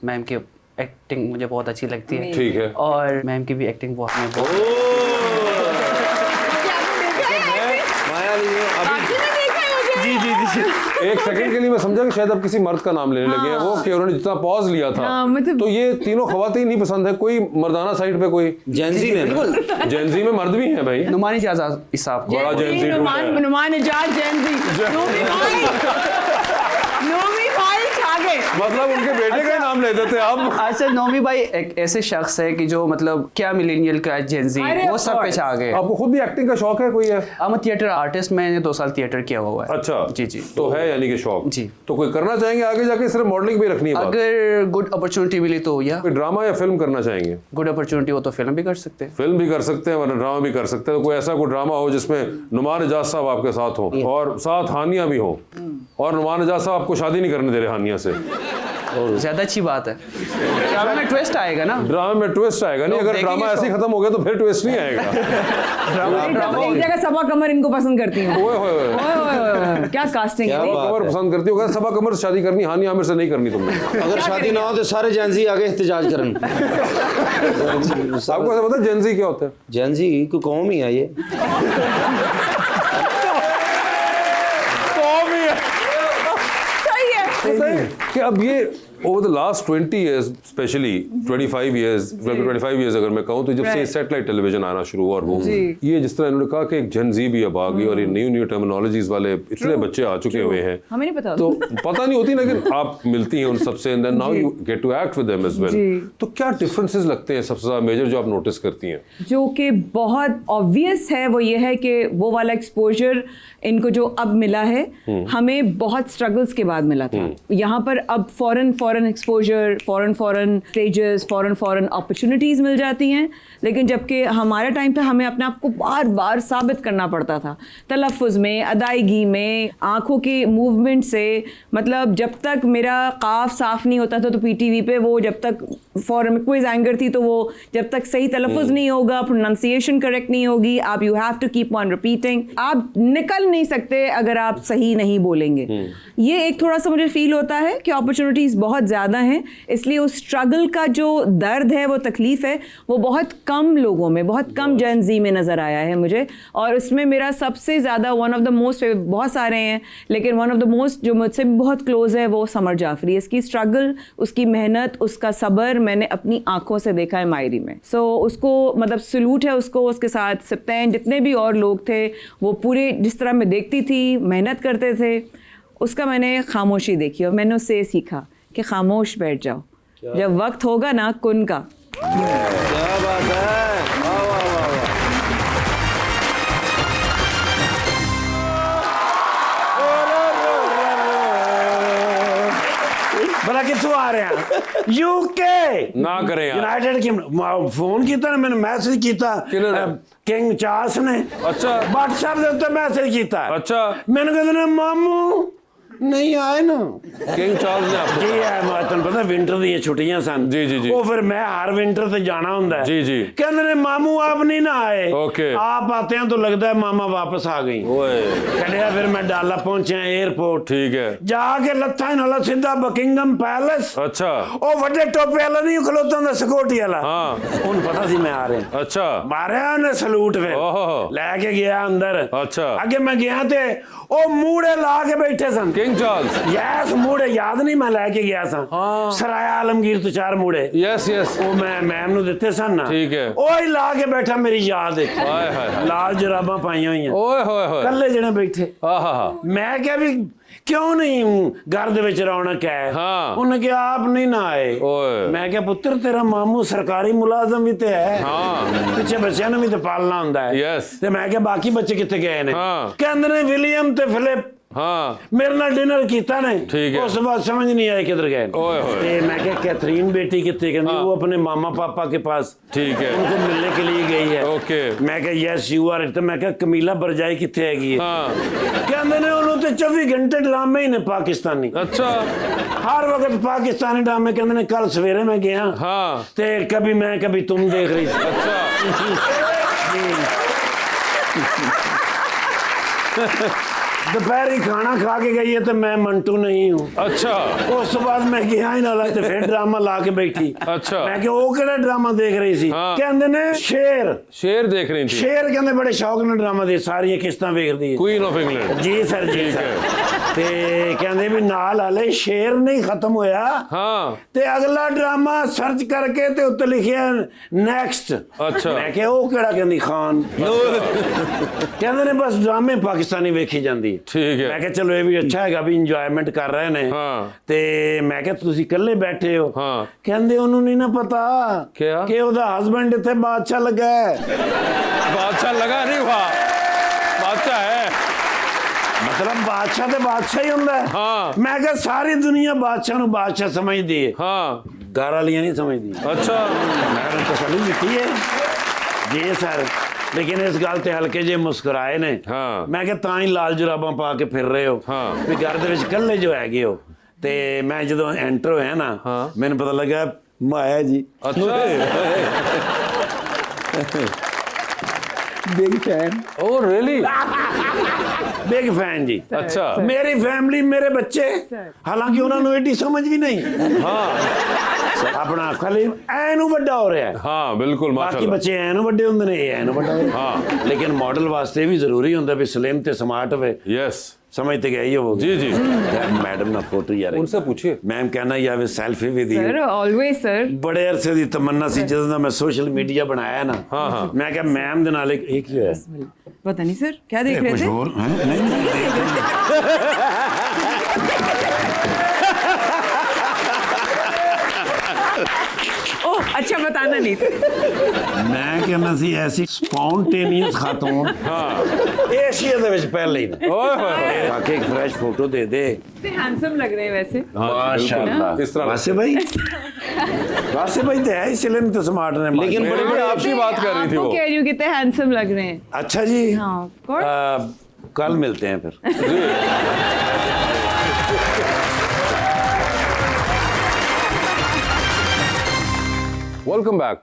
मैम की एक्टिंग मुझे बहुत अच्छी लगती है। ठीक है। और मैम की भी एक्टिंग बहुत माया ली है, अभी जी जी जी। एक सेकंड के लिए मैं समझा कि शायद आप किसी मर्द का नाम लेने लगे हैं, वो कि उन्होंने जितना पॉज लिया था। हाँ, मतलब- तो ये तीनों खवातीन नहीं पसंद है? कोई मर्दाना साइड पे कोई जेंजी में ना? जेंजी में मर्द भी हैं भाई। नुमानी जाजा इसाब को। बड़ा जेंजी नुमान इजाज जेंजी। नोमी भाई छा गए। मतलब उनके बेटे का ही नाम ले देते आप। अच्छा, नोमी भाई एक ऐसे शख्स है कि जो मतलब क्या मिलेनियल का जेंजी, अरे वो of सब पे course. छा गए। आपको खुद भी एक्टिंग का शौक है कोई है? I'm a थिएटर आर्टिस्ट, मैंने 2 साल थिएटर किया हुआ है। अच्छा जी जी। तो है यानी कि शौक। जी। तो कोई करना चाहेंगे आगे जाके, सिर्फ मॉडलिंग भी रखनी है बात? अगर गुड अपॉर्चुनिटी मिली तो या कोई ड्रामा या फिल्म करना चाहेंगे? गुड अपॉर्चुनिटी हो तो फिल्म भी कर सकते हैं। फिल्म भी कर सकते हैं वरना ड्रामा भी कर सकते हैं। तो कोई ऐसा कोई ड्रामा हो जिसमें नुमान इजाज साहब आपके साथ हो और साथ हानिया भी हो, और नुमान इजाज साहब आपको शादी नहीं करने दे रहे हानिया से, ज्यादा अच्छी बात है। ड्रामा में ट्विस्ट आएगा ना। ड्रामा में ट्विस्ट आएगा नहीं। लोग अगर देखेंगे ड्रामा ऐसे ही खत्म हो गया तो फिर ट्विस्ट नहीं आएगा। एक जगह सबा कमर इनको पसंद करती हूँ। ओए होए होए। ओए ओए ओए, क्या कास्टिंग है। क्या बात कमर है। पसंद करती हो? अगर सबा कमर से शादी करनी, हानिया आमिर से नहीं करनी तुमने। अगर शादी ना हो तो सारे जेंजी आगे एहतजाज करन। आपको ऐसा पता है जेंजी क्या होता है? जेंजी को कौम ही है ये। सही है। पता है कि अब ये over the last 20 years, specially 25 years, 25 years अगर मैं कहूँ तो जब से सैटेलाइट टेलीविजन आना शुरू हुआ, और वो ये जिस तरह इन्होंने कहा कि एक जेन-ज़ी भी अब आ गई और ये न्यू टर्मिनोलॉजीज वाले इतने बच्चे आ चुके हुए हैं, हमें नहीं पता। तो पता नहीं होती, लेकिन आप मिलती हैं उन सबसे and then now you get to act with them as well. तो क्या डिफरेंसेस लगते हैं सबसे ज्यादा मेजर जो आप नोटिस करती हैं? जो कि बहुत ऑब्वियस है वो ये है कि वो वाला एक्सपोजर इनको जो अब मिला है, हमें बहुत स्ट्रगल्स के बाद मिला था। यहाँ पर अब foreign exposure, foreign stages, foreign opportunities मिल जाती हैं, लेकिन जबकि हमारे टाइम पे हमें अपने आप को बार बार साबित करना पड़ता था, तलफ़ुज़ में, अदायगी में, आंखों के मूवमेंट से। मतलब जब तक मेरा काफ साफ नहीं होता था तो पीटीवी पे वो, जब तक फॉरेन में क्विज एंकर थी तो वो जब तक सही तलफ़ुज़ नहीं होगा, प्रोनाउंसिएशन करेक्ट नहीं होगी, आप you have to keep on repeating, आप निकल नहीं सकते अगर आप सही नहीं बोलेंगे। ये एक थोड़ा सा मुझे फील होता है कि अपॉर्चुनिटीज़ बहुत ज़्यादा हैं, इसलिए उस स्ट्रगल का जो दर्द है, वो तकलीफ़ है, वो बहुत कम लोगों में, बहुत कम जेन-ज़ी में नज़र आया है मुझे। और उसमें मेरा सबसे ज़्यादा वन ऑफ द मोस्ट, बहुत सारे हैं लेकिन वन ऑफ द मोस्ट जो मुझसे बहुत क्लोज है वो समर जाफरी। इसकी स्ट्रगल, उसकी मेहनत, उसका सब्र मैंने अपनी आंखों से देखा है मायरी में। सो उसको मतलब सलूट है उसको, उसके साथ सप्तान, जितने भी और लोग थे, वो पूरे जिस तरह मैं देखती थी, मेहनत करते थे, उसका मैंने खामोशी देखी और मैंने उससे सीखा कि खामोश बैठ जाओ, जब वक्त होगा ना कुन का। क्या बात है, वाह वाह वाह वाह। भला कितों आ रहे हैं? यूके ना करें यार। United kingdom. फोन किया ना मैंने, मैसेज किया किंग चार्ल्स ने। अच्छा। व्हाट्सएप ਦੇ ਉੱਤੇ ਮੈਸੇਜ ਕੀਤਾ। अच्छा ਮੈਨੂੰ ਕਹਿੰਦੇ ਨੇ ਮਾਮੂ नहीं आए ना किंग चार्ल्स ने आपको जी है मैं ਤੁਹਾਨੂੰ ਪਤਾ ਵਿੰਟਰ ਦੀਆਂ ਛੁੱਟੀਆਂ ਸਨ जी, जी, जी। ਉਹ ਫਿਰ मैं हर विंटर ਤੇ ਜਾਣਾ ਹੁੰਦਾ ਹੈ जी, जी। ਕਹਿੰਦੇ ਨੇ ਮਾਮੂ ਆਪ नहीं ना आए Okay। आप आते हैं तो लगता है मामा वापस आ गई ओए ਕਹਿੰਦੇ ਫਿਰ ਮੈਂ ਡਾਲਾ ਪਹੁੰਚਿਆ 에어ਪੋਰਟ ठीक है ਜਾ ਕੇ ਲੱਥਾਂ ਨਾਲ ਸਿੱਧਾ ਬਕਿੰਗਮ ਪੈਲੇਸ अच्छा ਉਹ ਵੱਡੇ ਟੋਪੇ ਵਾਲਾ ਨਹੀਂ ਖਲੋਤਾ ਹੁੰਦਾ ਸਿਕਿਉਰਟੀ ਵਾਲਾ हाँ ਉਹਨੂੰ ਪਤਾ ਸੀ ਮੈਂ ਆ ਰਿਹਾ अच्छा ਮਾਰਿਆ ਉਹਨੇ ਸਲੂਟ ਫਿਰ ओहो ਲੈ ਕੇ ਗਿਆ ਅੰਦਰ अच्छा ਅੱਗੇ ਮੈਂ ਗਿਆ ਤੇ ਉਹ ਮੂੜੇ ਲਾ ਕੇ ਬੈਠੇ ਸਨ किंग चार्ल्स ਯੈਸ ਮੂੜੇ ਯਾਦ ਨਹੀਂ ਮੈਂ ਲੈ ਕੇ ਗਿਆ ਸਾਂ ਹਾਂ। ਸਰਾਇਆ ਆਲਮਗੀਰ ਤੋਂ 4 ਮੂੜੇ यस यस ਉਹ ਮੈਂ ਮੈਮ ਨੂੰ ਦਿੱਤੇ ਸਨ ਨਾ ਠੀਕ ਹੈ। ਉਹ ਹੀ ਲਾ ਕੇ ਬੈਠਾ ਮੇਰੀ ਯਾਦ ਵਿੱਚ हाय हाय हाय ਲਾਲ ਜਰਾਬਾਂ ਪਾਈਆਂ ਹੋਈਆਂ ओए होए होए ਕੱਲੇ ਜਣੇ ਬੈਠੇ आहा ਮੈਂ ਕਿਹਾ ਵੀ ਕਿਉਂ ਨਹੀਂ ਘਰ ਦੇ ਵਿੱਚ ਰੌਣਕ ਹੈ ਹਾਂ। ਉਹਨੇ ਕਿਹਾ ਆਪ ਨਹੀਂ ਨਾ ਆਏ ਓਏ। ਮੈਂ ਕਿਹਾ ਪੁੱਤਰ ਤੇਰਾ ਮਾਮੂ ਸਰਕਾਰੀ ਮੁਲਾਜ਼ਮ ਵੀ ਤੇ ਹੈ हाँ ਪਿੱਛੇ ਬੱਚਿਆਂ ਨੂੰ ਵੀ ਤੇ ਪਾਲਣਾ ਹੁੰਦਾ ਹੈ Yes। ਤੇ ਮੈਂ ਕਿਹਾ ਬਾਕੀ ਬੱਚੇ ਕਿੱਥੇ ਗਏ ਨੇ ਹਾਂ। ਕਹਿੰਦੇ ਨੇ ਵਿਲੀਅਮ ਤੇ ਫਿਲਿਪ हाँ ਮੇਰੇ ਨਾਲ ਡਿਨਰ ਕੀਤਾ ਨੇ ਠੀਕ ਹੈ। ਉਸ ਤੋਂ ਬਾਅਦ ਸਮਝ नहीं आए किधर गए ओए होए। ਤੇ मैं क्या कैथरीन बेटी कितने कहती हाँ। वो अपने मामा पापा के पास ठीक है उनको मिलने के लिए गई है ओके मैं क्या यस यू आर तो मैं क्या कमीला बरजाई कितने हैगी है हाँ कहते ने उन्होंने तो 24 घंटे ड्रामे ही ने पाकिस्तानी अच्छा हर वक्त पाकिस्तानी ड्रामे कहते ने कल सवेरे मैं गया हाँ ते कभी मैं कभी तुम देख रही थी अच्छा दोपहरी खाना खा के गई है तो मैं मंटू नहीं हूँ अच्छा ਉਸ ਤੋਂ ਬਾਅਦ ਮੈਂ ਗਿਆ ਹੀ ਨਾਲ ਤੇ ਫਿਰ ਡਰਾਮਾ ਲਾ ਕੇ ਬੈਠੀ ਅੱਛਾ। ਮੈਂ ਕਿਹਾ ਉਹ ਕਿਹੜਾ ਡਰਾਮਾ ਦੇਖ ਰਹੀ ਸੀ ਹਾਂ। ਕਹਿੰਦੇ ਨੇ ਸ਼ੇਰ शेर देख रही थी ਸ਼ੇਰ ਕਹਿੰਦੇ ਬੜੇ ਸ਼ੌਕ ਨਾਲ ਡਰਾਮਾ ਦੇ ਸਾਰੀਆਂ ਕਿਸ਼ਤਾਂ ਵੇਖਦੀ ਹੈ क्वीन ऑफ इंग्लैंड ਜੀ ਸਰ ਜੀ ठीक ਸਰ ਤੇ ਕਹਿੰਦੇ ਵੀ ਨਾਲ ਹਾਲੇ ਸ਼ੇਰ ਨਹੀਂ ਖਤਮ ਹੋਇਆ हाँ ਤੇ ਅਗਲਾ ਡਰਾਮਾ ਸਰਚ ਕਰਕੇ ਤੇ ਉੱਤੇ ਲਿਖਿਆ ਨੈਕਸਟ ਅੱਛਾ। ਮੈਂ ਕਿਹਾ ਉਹ ਕਿਹੜਾ ਕਹਿੰਦੀ ਖਾਨ ਕਹਿੰਦੇ ਨੇ ਬਸ ਡਰਾਮੇ ਪਾਕਿਸਤਾਨੀ ਵੇਖੀ ਜਾਂਦੀ ठीक है ਮੈਂ ਕਿਹਾ ਚਲੋ ਇਹ ਵੀ ਅੱਛਾ ਹੈਗਾ ਵੀ ਇੰਜੋਇਮੈਂਟ ਕਰ ਰਹੇ ਨੇ ਹਾਂ। ਤੇ ਮੈਂ ਕਿਹਾ ਤੁਸੀਂ ਇਕੱਲੇ ਬੈਠੇ ਹੋ ਹਾਂ। ਕਹਿੰਦੇ ਉਹਨੂੰ ਨਹੀਂ ਨਾ ਪਤਾ ਕਿਆ? ਕਿ ਉਹਦਾ ਹਸਬੰਡ ਇੱਥੇ ਬਾਦਸ਼ਾਹ ਲੱਗਾ ਹੈ बादशाह लगा नहीं हुआ बादशाह है ਮਤਲਬ ਬਾਦਸ਼ਾਹ ਤੇ ਬਾਦਸ਼ਾਹ ਹੀ ਹੁੰਦਾ ਹੈ ਹਾਂ। ਮੈਂ ਕਿਹਾ ਸਾਰੀ ਦੁਨੀਆ ਬਾਦਸ਼ਾਹ ਨੂੰ ਬਾਦਸ਼ਾਹ ਸਮਝਦੀ ਹੈ हाँ ਘਰ ਵਾਲੀਆਂ ਨਹੀਂ ਸਮਝਦੀ अच्छा ਮੈਂ ਉਹਨੂੰ ਤਸੱਲੀ ਦਿੱਤੀ ਹੈ ਜੀ ਸਰ ਲੇਕਿਨ ਇਸ ਗੱਲ ਤੇ ਹਲਕੇ ਜੇ ਮੁਸਕਰਾਏ ਨੇ ਹਾਂ। ਮੈਂ ਕਿਹਾ ਤਾਂ ਹੀ ਲਾਲ ਜੁਰਾਬਾਂ ਪਾ ਕੇ ਫਿਰ ਰਹੇ ਹੋ ਹਾਂ। ਵੀ ਘਰ ਦੇ ਵਿੱਚ ਇਕੱਲੇ ਜੋ ਹੈਗੇ ਹੋ ਤੇ ਮੈਂ ਜਦੋਂ ਐਂਟਰ ਹੋਇਆ ਨਾ ਹਾਂ। ਮੈਨੂੰ ਪਤਾ ਲੱਗਾ ਮਾਇਆ ਜੀ अच्छा big fan oh really big fan ਜੀ अच्छा ਮੇਰੀ ਫੈਮਿਲੀ ਮੇਰੇ ਬੱਚੇ ਹਾਲਾਂਕਿ ਉਹਨਾਂ ਨੂੰ ਏਡੀ ਸਮਝ ਵੀ ਨਹੀਂ हाँ ਆਪਣਾ ਖਾਲੀ ਐ ਨੂੰ ਵੱਡਾ ਹੋ ਰਿਹਾ ਹੈ हाँ बिल्कुल ਬਾਕੀ माशाल्लाह ਬੱਚੇ ਐ ਨੂੰ ਵੱਡੇ ਹੁੰਦੇ ਨੇ ਇਹ ਐ ਨੂੰ ਵੱਡਾ ਹੋ ਰਿਹਾ हाँ ਲੇਕਿਨ ਮਾਡਲ ਵਾਸਤੇ ਵੀ ਜ਼ਰੂਰੀ ਹੁੰਦਾ ਵੀ ਸਲਿਮ ਤੇ ਸਮਾਰਟ ਹੋਵੇ यस ਸਮਝ ਤੇ ਗਈ ਹੋਵੋਗੇ जी जी ਮੈਡਮ ਨਾਲ ਫੋਟੋ ਯਾਰ उनसे पूछिए ਮੈਮ ਕਹਿਣਾ ਯਾਰ ਸੈਲਫੀ ਵੀ ਦੀ सर ऑलवेज सर ਬੜੇ ਅਰਸੇ ਦੀ ਤਮੰਨਾ ਸੀ ਜਦੋਂ ਦਾ ਮੈਂ ਸੋਸ਼ਲ ਮੀਡੀਆ ਬਣਾਇਆ ਨਾ हाँ हाँ ਮੈਂ ਕਿਹਾ ਮੈਮ ਦੇ ਨਾਲ ਇਹ ਕੀ ਹੋਇਆ पता नहीं सर क्या देख रहे ਕੁਝ थे ਹੋਰ ਹੈ ਨਹੀਂ ओह अच्छा बताना नहीं था ਮੈਂ ਕਹਿੰਦਾ ਸੀ ਐਸੀ ਸਪੌਂਟੇਨੀਅਸ ਖਾਤੂਨ ਹਾਂ ਏਸ਼ੀਆ ਦੇ ਵਿੱਚ ਪਹਿਲੇ ਹੀ ਨੇ ओए होए होए ਬਾਕੀ ਇੱਕ ਫਰੈਸ਼ ਫੋਟੋ ਦੇ ਦੇ हैंडसम लग रहे हैं वैसे माशाल्लाह इस तरह वासे भाई वासे भाई तो है ही स्लिम तो स्मार्ट ने लेकिन मेरी भी आपकी बात कर रही थी आपको वो कह रही हूँ कितने हैंडसम लग रहे हैं अच्छा जी हाँ of course। कल मिलते हैं फिर जी वेलकम बैक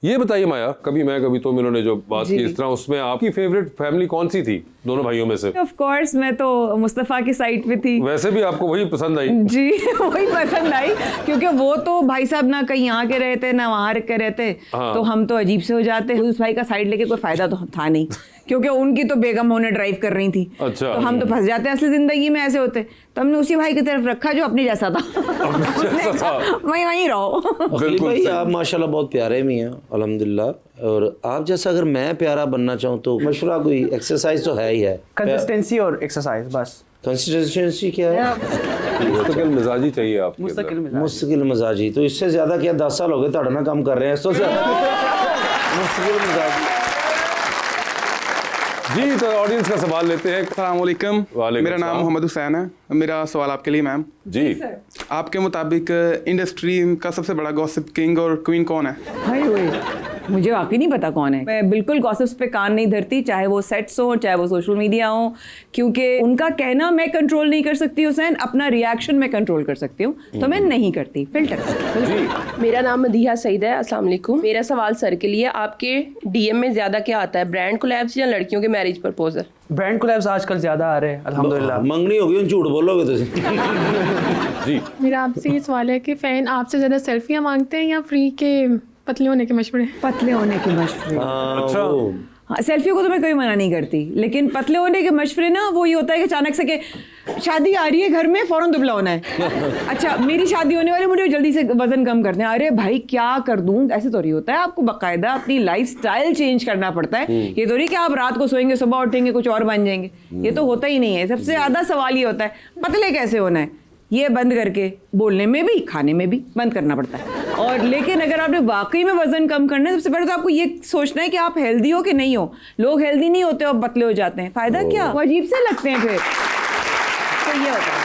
ये बताइए माया कभी मैं कभी तुम इन्होंने जो बात की इस तरह उसमें आपकी फेवरेट फैमिली कौन सी थी दोनों भाइयों में से ऑफ कोर्स मैं तो मुस्तफ़ा की साइड पे थी वैसे भी आपको वही पसंद आई जी वही पसंद आई क्योंकि वो तो भाई साहब ना कहीं यहाँ के रहते ना वहाँ के रहते हाँ। तो हम तो अजीब से हो जाते उस भाई का साइड लेके कोई फायदा तो था नहीं क्योंकि उनकी तो बेगम होने ड्राइव कर रही थी अच्छा। तो हम तो फंस जाते हैं असली जिंदगी में ऐसे होते तो हमने उसी भाई की तरफ रखा जो अपनी जैसा था जैसा था। वहीं वहीं रहो अखिल बिल्कुल भाई सही। आप माशाल्लाह बहुत प्यारे भी हैं अल्हम्दुलिल्लाह और आप जैसा अगर मैं प्यारा बनना चाहूँ तो मशवरा कोई एक्सरसाइज तो है ही है कंसिस्टेंसी और एक्सरसाइज बस कंसिस्टेंसी क्या है मुस्तकिल मिजाजी चाहिए आपके अंदर। मुस्तकिल मिजाज मुस्तकिल मजाजी तो इससे ज़्यादा क्या 10 साल हो गए ਤੁਹਾਡੇ ਨਾਲ ਕੰਮ ਕਰ ਰਹੇ हैं इससे ज़्यादा मुस्तकिल मजाजी जी तो ऑडियंस का सवाल लेते हैं अस्सलामुअलैकुम वालेकुम मेरा नाम सलाम। मोहम्मद हुसैन है मेरा सवाल आपके लिए मैम जी आपके मुताबिक इंडस्ट्री का सबसे बड़ा गॉसिप किंग और क्वीन कौन है भाई वही मुझे वाकई नहीं पता कौन है। मैं बिल्कुल गॉसिप्स पे कान नहीं धरती, चाहे वो सेट्स हो चाहे वो सोशल मीडिया हो, क्योंकि उनका कहना मैं कंट्रोल नहीं कर सकती हुसैन, अपना रिएक्शन मैं कंट्रोल कर सकती हूँ, तो मैं नहीं करती, फिल्टर करती। मेरा नाम मदीहा सईद है। अस्सलाम वालेकुम। मेरा सवाल सर के लिए, आपके डीएम में ज्यादा क्या आता है, ब्रांड कोलैब्स या लड़कियों के मैरिज प्रपोजल? ब्रांड कोलैब्स आजकल ज़्यादा आ रहे हैं अल्हम्दुलिल्लाह। मंगनी होगी, झूठ बोलोगे तो जी मेरा आपसे ये सवाल है कि फ़ैन आपसे ज़्यादा सेल्फियाँ मांगते हैं या फ्री के पतले होने के मशवरे? पतले होने के मशवरे। अच्छा, हाँ, सेल्फी को तो मैं कभी मना नहीं करती, लेकिन पतले होने के मशवरे ना वो ये होता है कि अचानक से कि शादी आ रही है घर में, फौरन दुबला होना है। अच्छा, मेरी शादी होने वाली, मुझे जल्दी से वजन कम करते हैं। अरे भाई क्या कर दूं, ऐसे तो नहीं होता है। आपको बाकायदा अपनी लाइफस्टाइल चेंज करना पड़ता है। ये तो नहीं कि आप रात को सोएंगे सुबह उठेंगे कुछ और बन जाएंगे, ये तो होता ही नहीं है। सबसे ज़्यादा सवाल ये होता है पतले कैसे होना है, ये बंद करके बोलने में भी खाने में भी बंद करना पड़ता है। और लेकिन अगर आपने वाकई में वजन कम करना है, सबसे पहले तो आपको ये सोचना है कि आप हेल्दी हो कि नहीं हो। लोग हेल्दी नहीं होते और पतले हो जाते हैं, फायदा क्या, वो अजीब से लगते हैं फिर। तो ये होता है।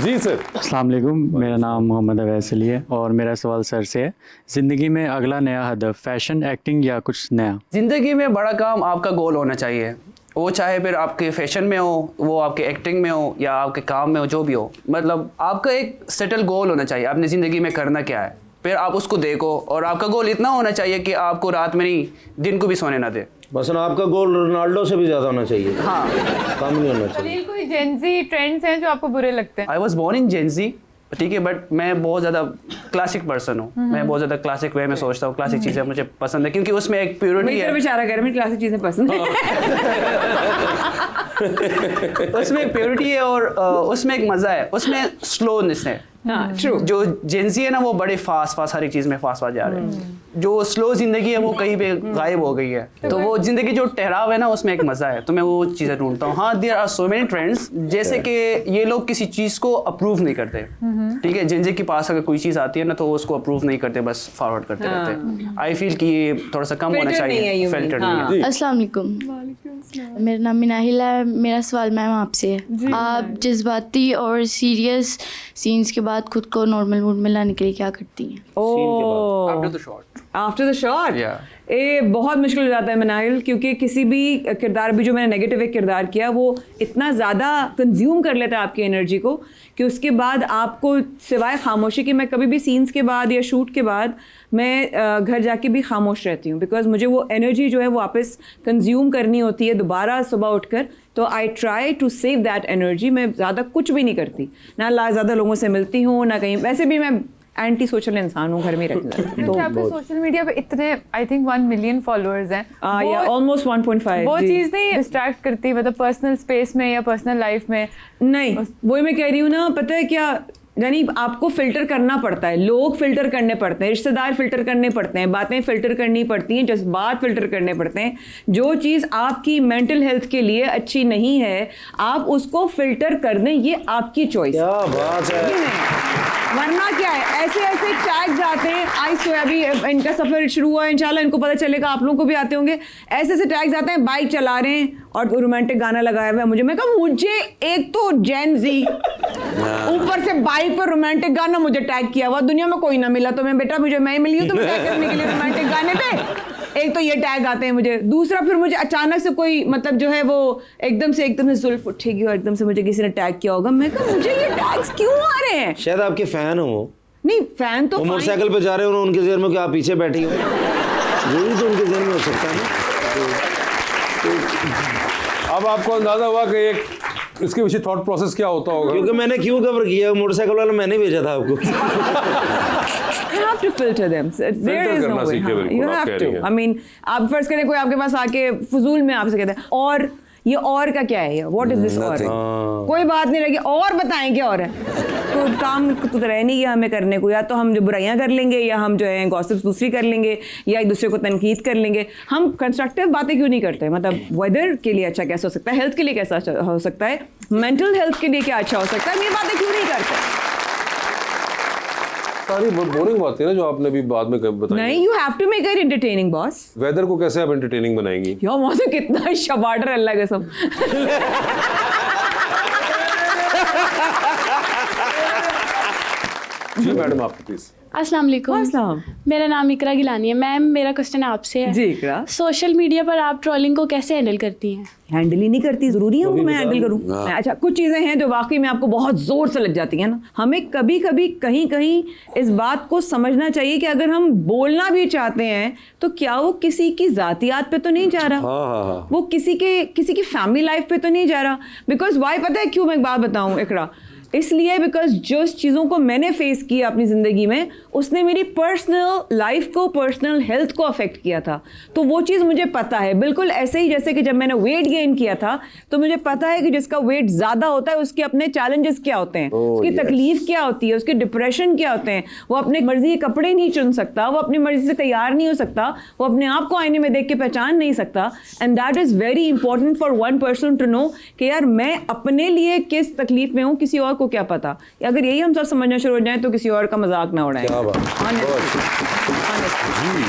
जी सर। अस्सलाम वालेकुम, मेरा नाम मोहम्मद अवैस अली है और मेरा सवाल सर से है, ज़िंदगी में अगला नया हदफ फैशन, एक्टिंग या कुछ नया? ज़िंदगी में बड़ा काम आपका गोल होना चाहिए, वो चाहे फिर आपके फैशन में हो, वो आपके एक्टिंग में हो या आपके काम में हो, जो भी हो। मतलब आपका एक सेटल गोल होना चाहिए, अपनी ज़िंदगी में करना क्या है, फिर आप उसको देखो। और आपका गोल इतना होना चाहिए कि आपको रात में नहीं दिन को भी सोने ना दे। बस आपका गोल रोनाल्डो से भी ज्यादा होना चाहिए। हाँ, कम नहीं होना चाहिए। कोई जेंजी ट्रेंड्स हैं जो आपको बुरे लगते हैं? I was born in Gen Z, ठीक है, बट मैं बहुत ज़्यादा क्लासिक पर्सन हूँ। मैं बहुत ज़्यादा क्लासिक वे में सोचता हूँ, क्लासिक चीज़ें मुझे पसंद है क्योंकि उसमें एक प्योरिटी है। बेचारा घर में क्लासिक चीज़ें पसंद है। उसमें एक प्योरिटी है और उसमें एक मज़ा है, उसमें स्लोनेस है। हाँ, ट्रू। जो जेंजी है ना वो बड़े फास्ट हर एक चीज़ में फास्ट जा रहे हैं। जो स्लो जिंदगी है वो कहीं पे गायब हो गई है। तो वो जिंदगी जो ठहराव है ना उसमें एक मजा है, तो मैं वो चीजें ढूंढता हूँ। हाँ, there are so many trends, जैसे कि ये लोग किसी चीज को अप्रूव नहीं करते, ठीक है। जेंजी के पास अगर कोई चीज आती है ना तो वो उसको अप्रूव नहीं करते, बस फॉरवर्ड करते रहते हैं। आई फील कि ये थोड़ा सा कम होना चाहिए, फिल्टर नहीं है। अस्सलाम वालेकुम, मेरा नाम मिनाहिल है। मेरा सवाल मैम आपसे है, आप जज्बाती और सीरियस सीन्स के बाद खुद को नॉर्मल मूड में लाने के लिए क्या करती हैं? आफ्टर द शॉट ये बहुत मुश्किल हो जाता है मनाइल, क्योंकि किसी भी किरदार भी जो मैंने नेगेटिव एक किरदार किया वो इतना ज़्यादा कंज्यूम कर लेता है आपकी एनर्जी को कि उसके बाद आपको सिवाय खामोशी के, मैं कभी भी सीन्स के बाद या शूट के बाद मैं घर जाके भी खामोश रहती हूँ, बिकॉज मुझे वो एनर्जी जो है वो वापस कंज्यूम करनी होती है दोबारा सुबह उठकर। तो I try to save that energy. मैं ज़्यादा कुछ भी नहीं करती, ना ज़्यादा लोगों से मिलती हूँ ना कहीं, वैसे भी मैं एंटी सोशल इंसान हूँ, घर में रहती हूँ। तो आपके सोशल मीडिया पे इतने आई थिंक 1 मिलियन फॉलोअर्स हैं, या ऑलमोस्ट 1.5। वो चीज़ नहीं डिस्ट्रैक्ट करती, मतलब पर्सनल स्पेस में या पर्सनल लाइफ में? नहीं, वही मैं कह रही हूँ ना, पता है क्या, यानी आपको फिल्टर करना पड़ता है, लोग फिल्टर करने पड़ते हैं, रिश्तेदार फिल्टर करने पड़ते हैं, बातें फिल्टर करनी पड़ती हैं, जज्बात फिल्टर करने पड़ते हैं। जो चीज़ आपकी मेंटल हेल्थ के लिए अच्छी नहीं है आप उसको फिल्टर कर दें, ये आपकी चॉइस। क्या बात है। वरना क्या है, ऐसे ऐसे टैग्स आते हैं, आई सो अभी इनका सफ़र शुरू हुआ है, इंशाल्लाह इनको पता चलेगा, आप लोगों को भी आते होंगे। ऐसे ऐसे टैग्स आते हैं, बाइक चला रहे हैं और रोमांटिक गाना लगाया हुआ है। मुझे, मैं कहा मुझे एक तो जेन जी ऊपर से बाइक पर रोमांटिक गाना मुझे टैग किया हुआ, दुनिया में कोई ना मिला तो मैं बेटा मुझे मैं मिली हूँ तुम्हें टैग करने के लिए रोमांटिक गाने पे। एक तो ये टैग आते हैं मुझे, दूसरा फिर मुझे अचानक से कोई मतलब जो है वो एकदम से जुल्फ उठेगी और एकदम से मुझे किसी ने टैग किया होगा। मैं कहा मुझे ये टैग्स क्यों आ रहे हैं? शायद आपके फैन हो। नहीं, फैन तो मोटरसाइकिल पे जा रहे हो उनके जेहन में, क्या आप पीछे बैठी हो, यही तो उनके जेहन में हो सकता है ना। अब आपको अंदाजा हुआ कि एक इसके पीछे थॉट प्रोसेस क्या होता होगा, क्योंकि मैंने क्यों कवर किया, मोटरसाइकिल वाला मैंने भेजा था आपको। You have to filter them. There is no way. You have to. I mean, आप फर्ज करें कोई आपके पास आके फजूल में आपसे कहते हैं और ये और का क्या है, ये व्हाट इज दिस और, कोई बात नहीं रहेगी, और बताएं क्या और है। तो काम तो रह नहीं गया हमें करने को, या तो हम जो बुराइयां कर लेंगे या हम जो है गॉसिप्स दूसरी कर लेंगे या एक दूसरे को तनकीद कर लेंगे। हम कंस्ट्रक्टिव बातें क्यों नहीं करते? मतलब वेदर के लिए अच्छा कैसे हो सकता है, हेल्थ के लिए कैसा अच्छा हो सकता है, मेंटल हेल्थ के लिए क्या अच्छा हो सकता है, ये बातें क्यों नहीं करते? सारी बोरिंग बातें ना जो आपने अभी बाद में बताई। नहीं, you have to make it entertaining boss. Weather को कैसे आप एंटरटेनिंग बनाएंगी? यार मौसम कितना शबाडर, अल्लाह कसम। जी मैडम, आपकी प्लीज। अस्सलाम वालेकुम। अस्सलाम। मेरा नाम इकरा गिलानी है। मैम, मेरा क्वेश्चन आपसे है। जी इकरा। सोशल मीडिया पर आप ट्रोलिंग को कैसे हैंडल करती हैं? हैंडल ही नहीं करती, जरूरी है वो मैं हैंडल करूँ? हाँ। अच्छा, कुछ चीज़ें हैं जो वाकई में आपको बहुत ज़ोर से लग जाती हैं ना। हमें कभी कभी कहीं कहीं इस बात को समझना चाहिए कि अगर हम बोलना भी चाहते हैं तो क्या वो किसी की ज़ातियात पे तो नहीं जा रहा, हाँ। वो किसी की फैमिली लाइफ पे तो नहीं जा रहा। बिकॉज वाई, पता है क्यों? मैं एक बात बताऊँ इकरा, इसलिए बिकॉज जो चीज़ों को मैंने फेस किया अपनी ज़िंदगी में उसने मेरी पर्सनल लाइफ को, पर्सनल हेल्थ को अफेक्ट किया था। तो वो चीज़ मुझे पता है। बिल्कुल ऐसे ही जैसे कि जब मैंने वेट गेन किया था तो मुझे पता है कि जिसका वेट ज़्यादा होता है उसके अपने चैलेंजेस क्या होते हैं, उसकी तकलीफ क्या होती है, उसके डिप्रेशन क्या होते हैं। वो अपने मर्जी के कपड़े नहीं चुन सकता, वो अपनी मर्जी से तैयार नहीं हो सकता, वो अपने आप को आईने में देख के पहचान नहीं सकता। And that is very important for one person to know कि यार मैं अपने लिए किस तकलीफ में हूँ, किसी और को क्या पता। अगर यही हम सब समझना शुरू हो जाएं तो किसी और का मजाक ना उड़ाएं। क्या बात। जी,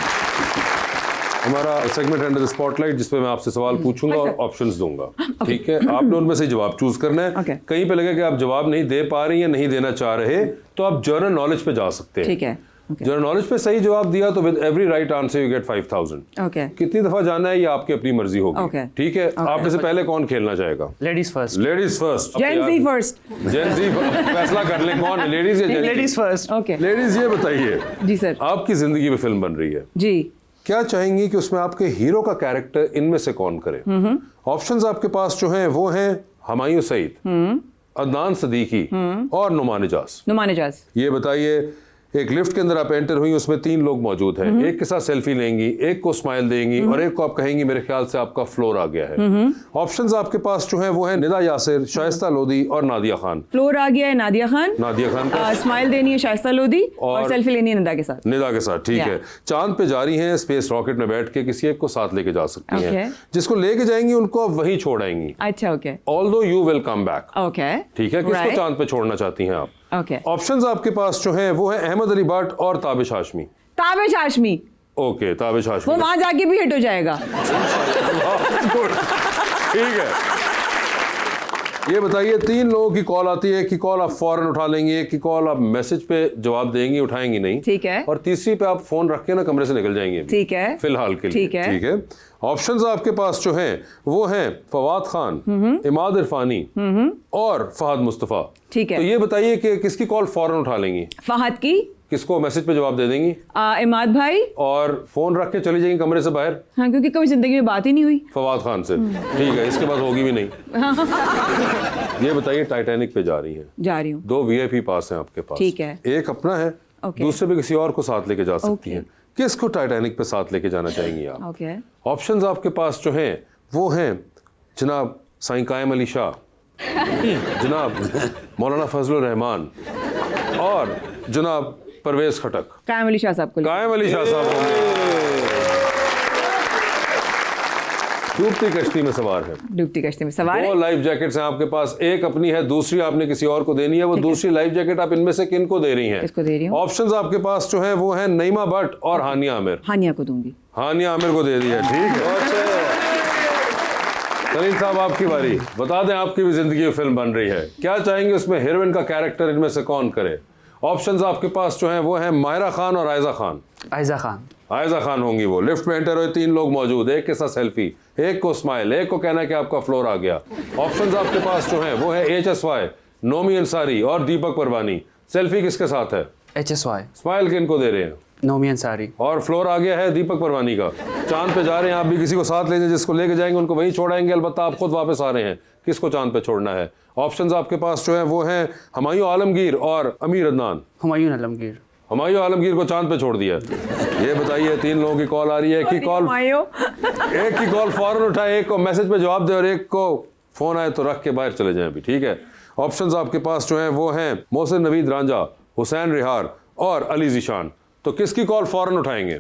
हमारा सेगमेंट अंडर द स्पॉटलाइट जिसपे मैं आपसे सवाल पूछूंगा और ऑप्शंस दूंगा, ठीक है? आपने उनमें से जवाब चूज करना है। कहीं पे लगे कि आप जवाब नहीं दे पा रही या नहीं देना चाह रहे तो आप जनरल नॉलेज पे जा सकते हैं, ठीक है? जनरल नॉलेज पे सही जवाब दिया तो with every right answer you get 5000। Okay. कितनी दफा जाना है ये आपकी अपनी मर्जी होगी, Okay. ठीक है? आप में से पहले कौन खेलना चाहेगा? Ladies first. Ladies first. Gen Z first. Gen Z फैसला कर ले कौन है, लेडीज या Gen? Ladies first. Okay. Ladies, ये बताइए जी सर। आपकी जिंदगी में फिल्म बन रही है जी। क्या चाहेंगी कि उसमें आपके हीरो का कैरेक्टर इनमें से कौन करे? ऑप्शंस आपके पास जो हैं वो हैं हुमायूं सईद, अदनान सदीकी और नुमान इजाज। नुमान इजाज। ये बताइए, एक लिफ्ट के अंदर आप एंटर हुई, उसमें 3 लोग मौजूद हैं, एक के साथ सेल्फी लेंगी, एक को स्माइल देंगी और एक को आप कहेंगी मेरे ख्याल से आपका फ्लोर आ गया है। ऑप्शंस आपके पास जो हैं वो हैं निदा यासिर, शाइस्ता लोधी और नादिया खान। फ्लोर आ गया है नादिया खान। नादिया खान का स्माइल देनी है शाइस्ता लोधी और सेल्फी लेनी है निदा के साथ। निदा के साथ, ठीक है। चांद पे जा रही हैं, स्पेस रॉकेट में बैठ के किसी एक को साथ लेके जा सकती हैं। जिसको लेके जाएंगी उनको आप वहीं छोड़ आएंगी। अच्छा, okay. Although you will come back. Okay, ठीक है? किसको चांद पे छोड़ना चाहती हैं आप? ओके। ऑप्शंस आपके पास जो हैं वो है अहमद अली भट्ट और ताबिश हाशमी। ताबिश हाशमी। ओके, ताबिश हाशमी। वो वहां जाके भी हिट हो जाएगा। ठीक है। ये बताइए, 3 लोगों की कॉल आती है, एक की कॉल आप फौरन उठा लेंगे, एक की कॉल आप मैसेज पे जवाब देंगी, उठाएंगी नहीं, ठीक है? और तीसरी पे आप फोन रख के ना कमरे से निकल जाएंगे, ठीक है? फिलहाल के लिए, ठीक है? ऑप्शंस आपके पास जो हैं वो हैं फवाद खान, इमाद इरफानी और फहद मुस्तफा, ठीक है? तो ये बताइए कि किसकी कॉल फौरन उठा लेंगी? फहद की। किसको मैसेज पे जवाब दे देंगी? इमाद भाई। और फोन रख के चली जाएंगी कमरे से बाहर? हाँ, क्योंकि कभी जिंदगी में बात ही नहीं हुई फवाद खान से, ठीक है? इसके बाद होगी भी नहीं। ये बताइए, टाइटैनिक पे जा रही हैं। जा रही हूँ। 2 VIP पास हैं आपके पास, ठीक है? एक अपना है, दूसरे पे किसी और को साथ लेके जा सकती हैं। किसको टाइटैनिक पे साथ लेके जाना चाहेंगी आप? ओके। ऑप्शंस आपके पास जो हैं वो हैं जनाब साईं कायम अली शाह, जनाब मौलाना फजलुर रहमान और जनाब परवेज खटक। कायम अली शाह साहब को। कायम अली शाह साहब होंगे। डूबती कश्ती में सवार है। डूबती कश्ती में सवार है। 2 लाइफ जैकेट्स हैं आपके पास, एक अपनी है, दूसरी आपने किसी और को देनी है। वो दूसरी लाइफ जैकेट आप इनमें से किन को दे रही हैं? किसको दे रही हूं? ऑप्शंस आपके पास जो है वो है नईमा भट्ट और हानिया आमिर। हानिया को दूंगी। हानिया आमिर को दे दिया, ठीक है? सलीम साहब, आपकी बारी। बता दें, आपकी भी जिंदगी में फिल्म बन रही है, क्या चाहेंगे उसमें हीरोइन का कैरेक्टर इनमें से कौन करे? ऑप्शंस आपके पास जो हैं वो हैं माहिरा खान और आयजा खान। आयजा खान। आयजा खान होंगी वो। लिफ्ट में एंटर हुए, 3 लोग मौजूद, एक के साथ सेल्फी, एक को स्माइल, एक को कहना कि आपका फ्लोर आ गया। ऑप्शंस आपके पास जो हैं वो है HSY, नोमी अंसारी और दीपक परवानी। सेल्फी किसके साथ है? HSY। स्माइल किन को दे रहे हैं? नोमी अंसारी। और फ्लोर आ गया है दीपक परवानी का। चांद पे जा रहे हैं, आप भी किसी को साथ ले जाए, जिसको लेके जाएंगे उनको वहीं छोड़ाएंगे, अलबत्ता आप खुद वापस आ रहे हैं। किसको चांद पे छोड़ना है? ऑप्शंस आपके पास जो है वो हैं हुमायूं आलमगीर और अमीर अदनान। हुमायूं आलमगीर। हुमायूं आलमगीर को चांद पे छोड़ दिया। ये बताइए, 3 लोगों की कॉल आ रही है, एक की कॉल फौरन उठाए, एक को मैसेज पे जवाब दे और एक को फोन आए तो रख के बाहर चले जाएं अभी, ठीक है? ऑप्शंस आपके पास जो हैं वो हैं मोहसिन नवीद रांझा, हुसैन रिहार और अली जीशान। तो किसकी कॉल फौरन उठाएंगे?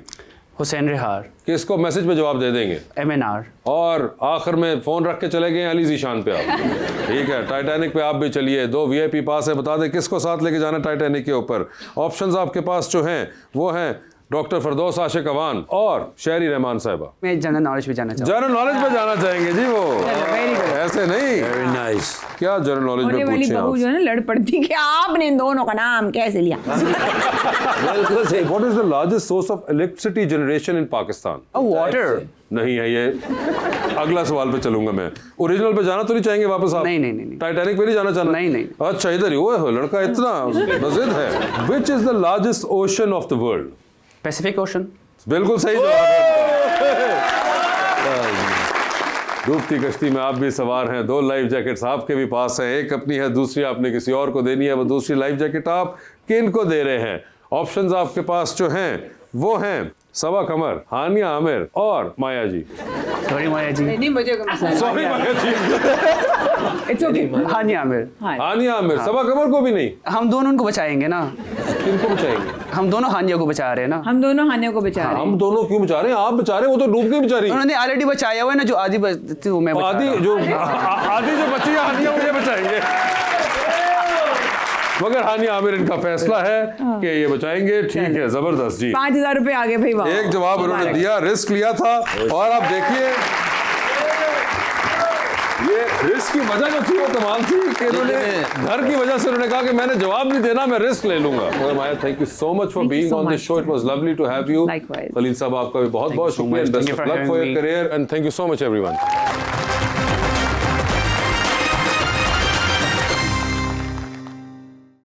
हुसैन रिहार। किसको मैसेज पे जवाब दे देंगे? MNR। और आखिर में फोन रख के चले गए अली जीशान पे आप, ठीक है? टाइटैनिक पे आप भी चलिए, 2 VIP पास है, बता दें किसको साथ लेके जाना टाइटैनिक के ऊपर। ऑप्शंस आपके पास जो हैं वो हैं डॉक्टर फरदौस आशिक अवान और शहरी रहमान साहिबा। मैं जनरल नॉलेज पे जाना चाहूँगा। जनरल नॉलेज पे जाना चाहेंगे जी वो, ऐसे नहीं। Very nice. क्या जनरल नॉलेज में वाली पूछें बहू जो है ना लड़ पड़ती कि आपने इन दोनों का नाम कैसे लिया। बिल्कुल सही। What is the largest source of electricity generation in Pakistan? Water. नहीं है ये। अगला सवाल पे चलूंगा मैं। ओरिजिनल पे जाना तो नहीं चाहेंगे वापस आप? नहीं। टाइटैनिक पे नहीं जाना चाहना? नहीं। अच्छा इधर ही वो लड़का इतना मजिद है। Which is the largest ocean of the world? Pacific ocean. बिल्कुल सही जवाब है। डूबती कश्ती में आप भी सवार हैं। 2 लाइफ जैकेट्स आपके भी पास हैं, एक अपनी है, दूसरी आपने किसी और को देनी है। वो दूसरी लाइफ जैकेट आप किन को दे रहे हैं? ऑप्शंस आपके पास जो हैं वो हैं सबा कमर, हानिया आमिर और माया जी। सॉरी माया जी। नहीं मुझे sorry Maya ji. It's okay. Hania Aamir. Hania Aamir. Saba Qamar को भी नहीं? हम दोनों उनको बचाएंगे ना। किनको बचाएंगे? हम दोनों हानिया को बचा रहे हैं ना। हम दोनों हानिया को बचा रहे हैं। हम दोनों क्यों बचा रहे हैं? आप बचा रहे हैं, वो तो डूब के बेचारी। उन्होंने ऑलरेडी बचाया हुआ है ना, जो आधी बची वो मैं बचा आधी रहा हूँ। जो बची है हानिया मुझे बचाएंगे। मगर हानिया आमिर इनका फैसला है कि ये बचाएंगे। ठीक है, जबरदस्त जी। 5000 रुपए आगे भाई। वाह, एक जवाब उन्होंने दिया, रिस्क लिया था। और आप देखिए ये रिस्क की वजह जो थी वो कमाल थी कि उन्होंने घर की वजह से उन्होंने कहा कि मैंने जवाब नहीं देना, मैं रिस्क ले लूंगा। मगर Maya, thank you so much for being on this show. It was lovely to have you. Likewise. Khalil sahab आपका भी बहुत बहुत शुक्रिया। Best of luck for your career and thank you so much everyone.